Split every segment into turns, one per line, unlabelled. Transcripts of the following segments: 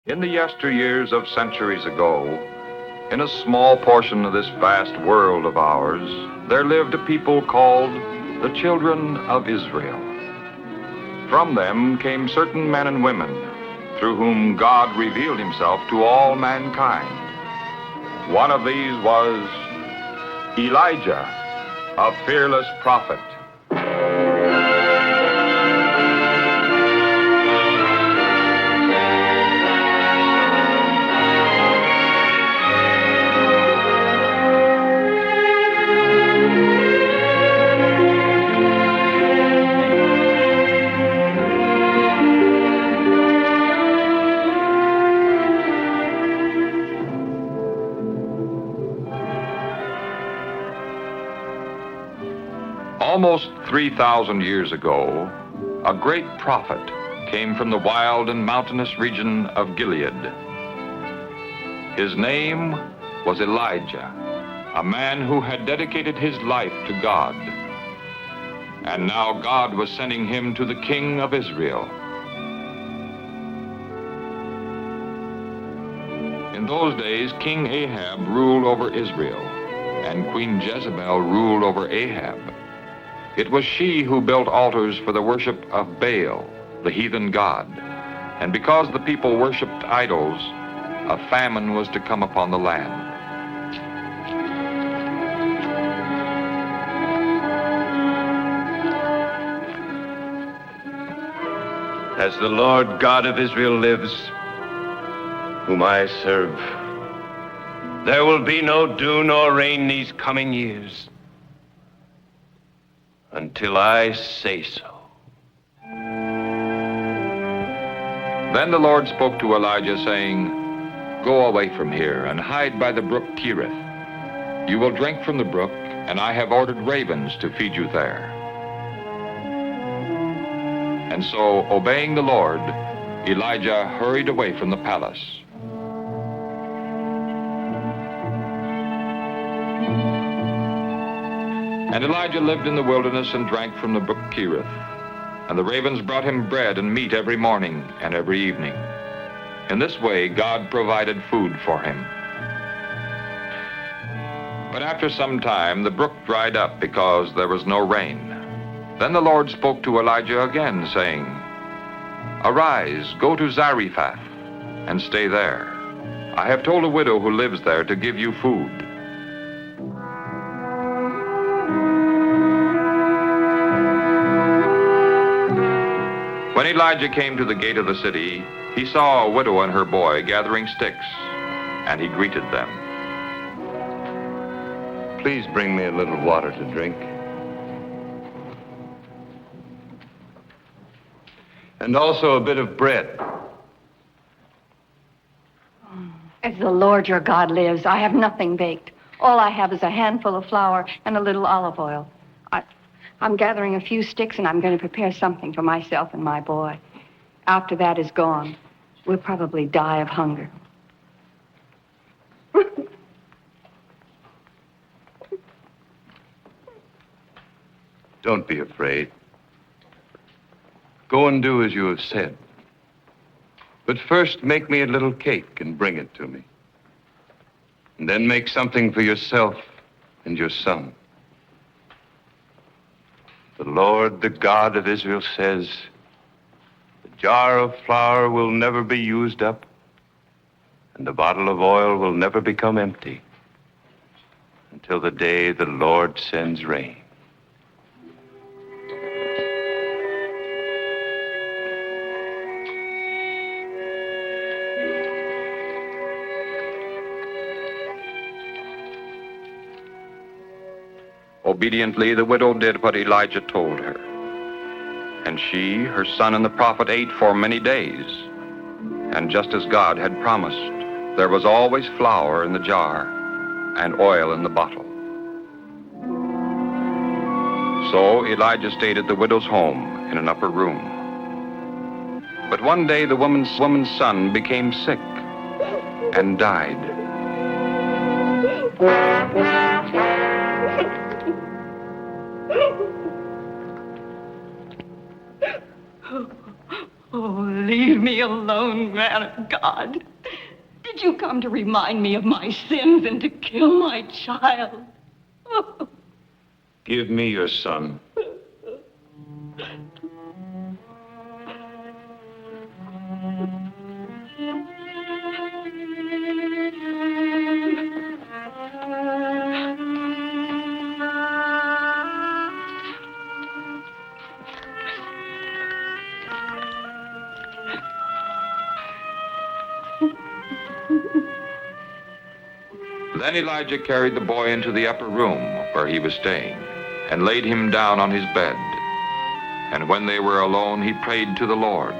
In the yesteryears of centuries ago, in a small portion of this vast world of ours, there lived a people called the children of Israel. From them came certain men and women through whom God revealed himself to all mankind. One of these was Elijah, a fearless prophet. Almost 3,000 years ago, a great prophet came from the wild and mountainous region of Gilead. His name was Elijah, a man who had dedicated his life to God. And now God was sending him to the king of Israel. In those days, King Ahab ruled over Israel, and Queen Jezebel ruled over Ahab. It was she who built altars for the worship of Baal, the heathen god. And because the people worshipped idols, a famine was to come upon the land.
As the Lord God of Israel lives, whom I serve, there will be no dew nor rain these coming years, until I say so.
Then the Lord spoke to Elijah, saying, "Go away from here and hide by the brook Cherith. You will drink from the brook, and I have ordered ravens to feed you there." And so, obeying the Lord, Elijah hurried away from the palace. And Elijah lived in the wilderness and drank from the brook Cherith. And the ravens brought him bread and meat every morning and every evening. In this way, God provided food for him. But after some time, the brook dried up because there was no rain. Then the Lord spoke to Elijah again, saying, "Arise, go to Zarephath, and stay there. I have told a widow who lives there to give you food." When Elijah came to the gate of the city, he saw a widow and her boy gathering sticks, and he greeted them.
Please bring me a little water to drink. And also a bit of bread.
As the Lord your God lives, I have nothing baked. All I have is a handful of flour and a little olive oil. I'm gathering a few sticks, and I'm going to prepare something for myself and my boy. After that is gone, we'll probably die of hunger.
Don't be afraid. Go and do as you have said. But first, make me a little cake and bring it to me. And then make something for yourself and your son. The Lord, the God of Israel, says, the jar of flour will never be used up, and the bottle of oil will never become empty until the day the Lord sends rain.
Obediently, the widow did what Elijah told her. And she, her son, and the prophet ate for many days. And just as God had promised, there was always flour in the jar and oil in the bottle. So Elijah stayed at the widow's home in an upper room. But one day the woman's son became sick and died.
Oh,
Leave me alone, man of God. Did you come to remind me of my sins and to kill my child?
Give me your son.
Then Elijah carried the boy into the upper room where he was staying and laid him down on his bed. And when they were alone, he prayed to the Lord.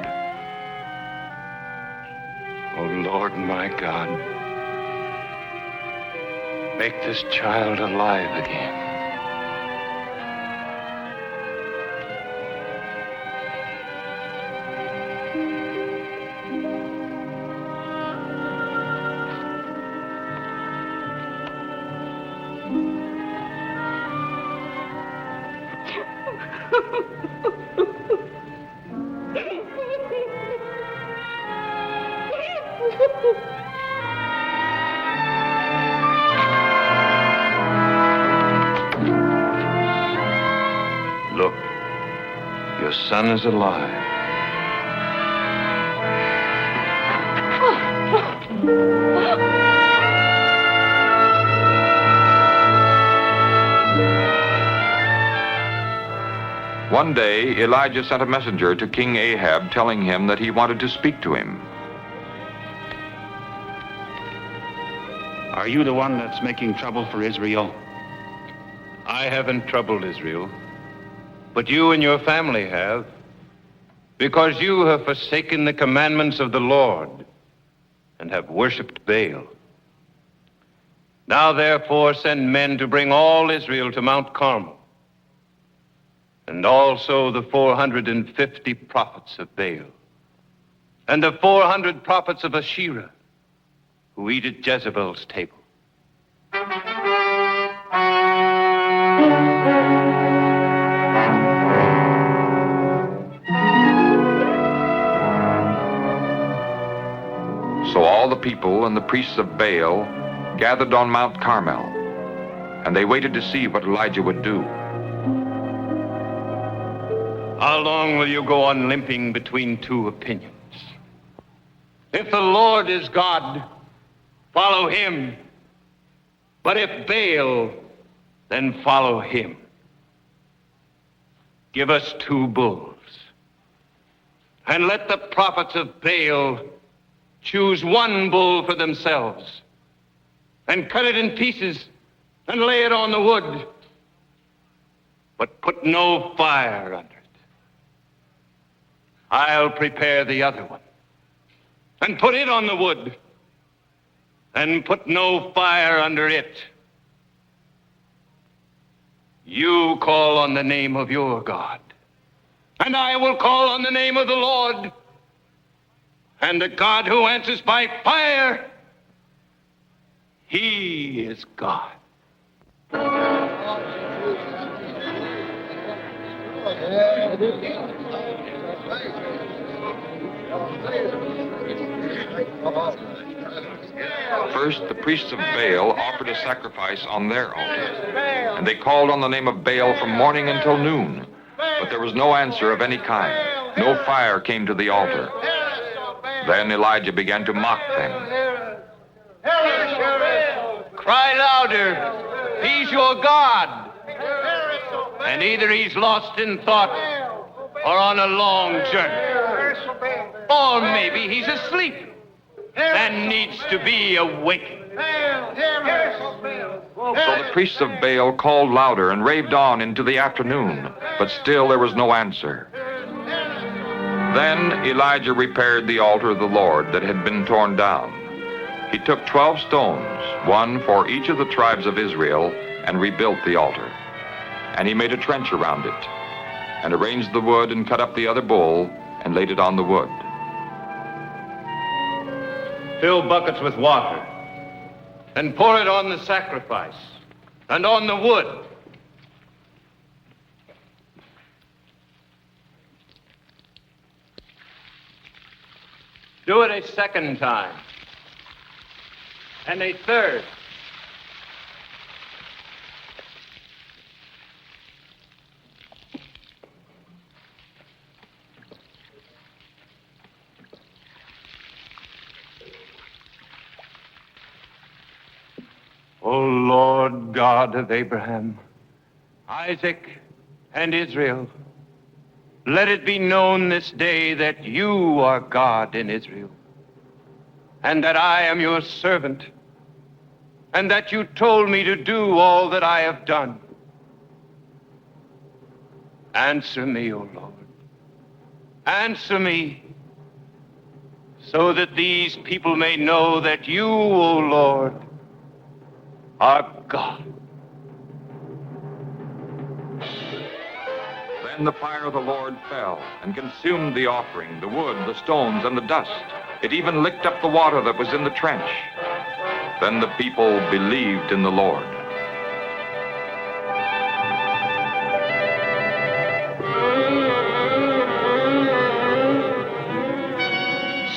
Oh, Lord, my God, make this child alive again. Look, your son is alive.
One day, Elijah sent a messenger to King Ahab telling him that he wanted to speak to him.
Are you the one that's making trouble for Israel?
I haven't troubled Israel, but you and your family have, because you have forsaken the commandments of the Lord and have worshipped Baal. Now, therefore, send men to bring all Israel to Mount Carmel, and also the 450 prophets of Baal, and the 400 prophets of Asherah, who eat at Jezebel's table.
So all the people and the priests of Baal gathered on Mount Carmel, and they waited to see what Elijah would do.
How long will you go on limping between two opinions? If the Lord is God, follow him. But if Baal, then follow him. Give us 2 bulls, and let the prophets of Baal choose 1 bull for themselves, and cut it in pieces, and lay it on the wood, but put no fire under it. I'll prepare the other one, and put it on the wood, and put no fire under it. You call on the name of your God, and I will call on the name of the Lord. And the God who answers by fire, he is God.
First, the priests of Baal offered a sacrifice on their altar, and they called on the name of Baal from morning until noon, but there was no answer of any kind. No fire came to the altar. Then Elijah began to mock them.
Cry louder, he's your God. And either he's lost in thought or on a long journey, or maybe he's asleep and needs to be awakened.
So the priests of Baal called louder and raved on into the afternoon, but still there was no answer. Then Elijah repaired the altar of the Lord that had been torn down. He took 12 stones, 1 for each of the tribes of Israel, and rebuilt the altar. And he made a trench around it, and arranged the wood and cut up the other bull and laid it on the wood.
Fill buckets with water and pour it on the sacrifice and on the wood. Do it a second time. And a third. O Lord God of Abraham, Isaac, and Israel, let it be known this day that you are God in Israel, and that I am your servant, and that you told me to do all that I have done. Answer me, O Lord. Answer me, so that these people may know that you, O Lord, are God.
Then the fire of the Lord fell and consumed the offering, the wood, the stones, and the dust. It even licked up the water that was in the trench. Then the people believed in the Lord.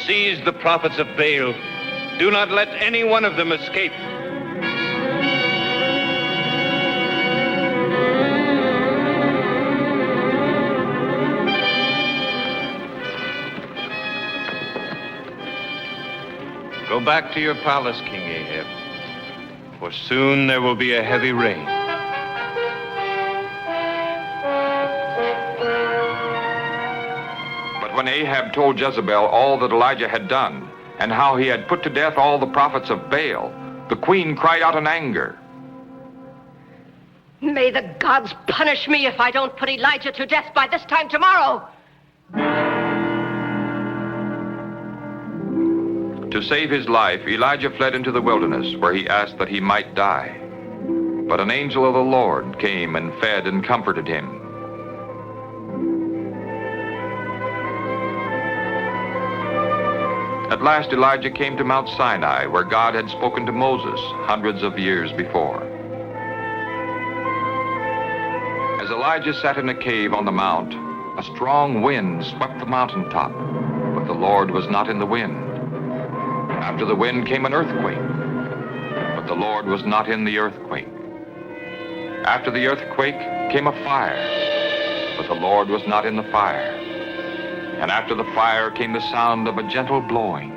Seize the prophets of Baal. Do not let any one of them escape. Go back to your palace, King Ahab, for soon there will be a heavy rain.
But when Ahab told Jezebel all that Elijah had done, and how he had put to death all the prophets of Baal, the queen cried out in anger.
May the gods punish me if I don't put Elijah to death by this time tomorrow.
To save his life, Elijah fled into the wilderness, where he asked that he might die. But an angel of the Lord came and fed and comforted him. At last Elijah came to Mount Sinai, where God had spoken to Moses hundreds of years before. As Elijah sat in a cave on the mount, a strong wind swept the mountaintop, but the Lord was not in the wind. After the wind came an earthquake, but the Lord was not in the earthquake. After the earthquake came a fire, but the Lord was not in the fire. And after the fire came the sound of a gentle blowing.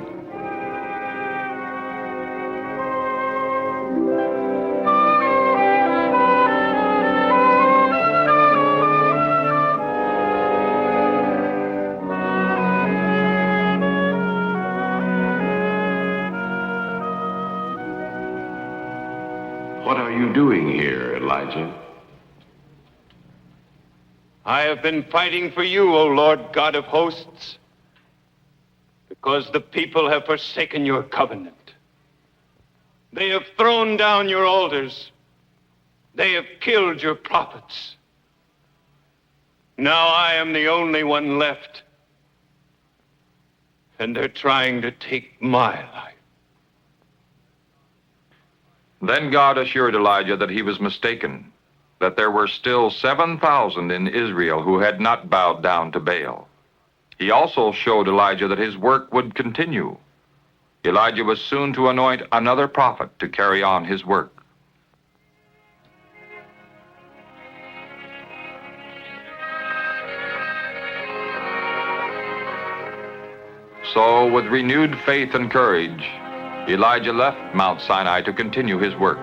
What are you doing here, Elijah?
I have been fighting for you, O Lord God of hosts, because the people have forsaken your covenant. They have thrown down your altars. They have killed your prophets. Now I am the only one left, and they're trying to take my life.
Then God assured Elijah that he was mistaken, that there were still 7,000 in Israel who had not bowed down to Baal. He also showed Elijah that his work would continue. Elijah was soon to anoint another prophet to carry on his work. So, with renewed faith and courage, Elijah left Mount Sinai to continue his work.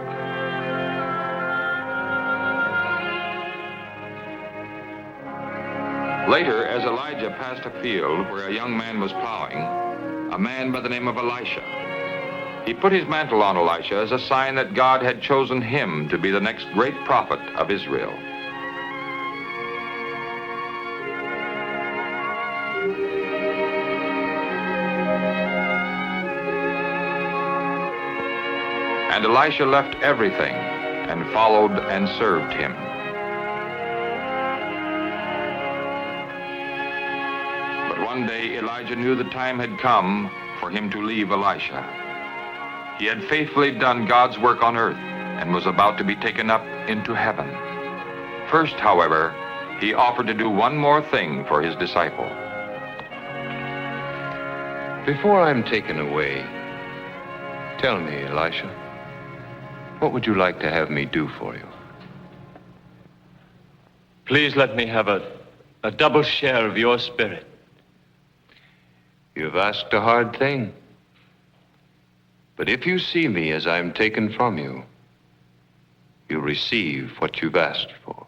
Later, as Elijah passed a field where a young man was plowing, a man by the name of Elisha, he put his mantle on Elisha as a sign that God had chosen him to be the next great prophet of Israel. And Elisha left everything and followed and served him. But one day Elijah knew the time had come for him to leave Elisha. He had faithfully done God's work on earth and was about to be taken up into heaven. First, however, he offered to do one more thing for his disciple.
Before I'm taken away, tell me, Elisha, what would you like to have me do for you?
Please let me have a double share of your spirit.
You've asked a hard thing. But if you see me as I'm taken from you, you'll receive what you've asked for.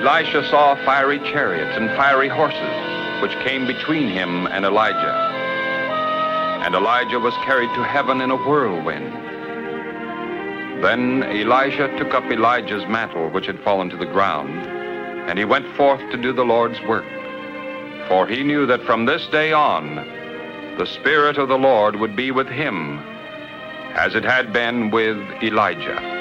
Elisha saw fiery chariots and fiery horses, which came between him and Elijah. And Elijah was carried to heaven in a whirlwind. Then Elisha took up Elijah's mantle, which had fallen to the ground, and he went forth to do the Lord's work. For he knew that from this day on, the Spirit of the Lord would be with him, as it had been with Elijah.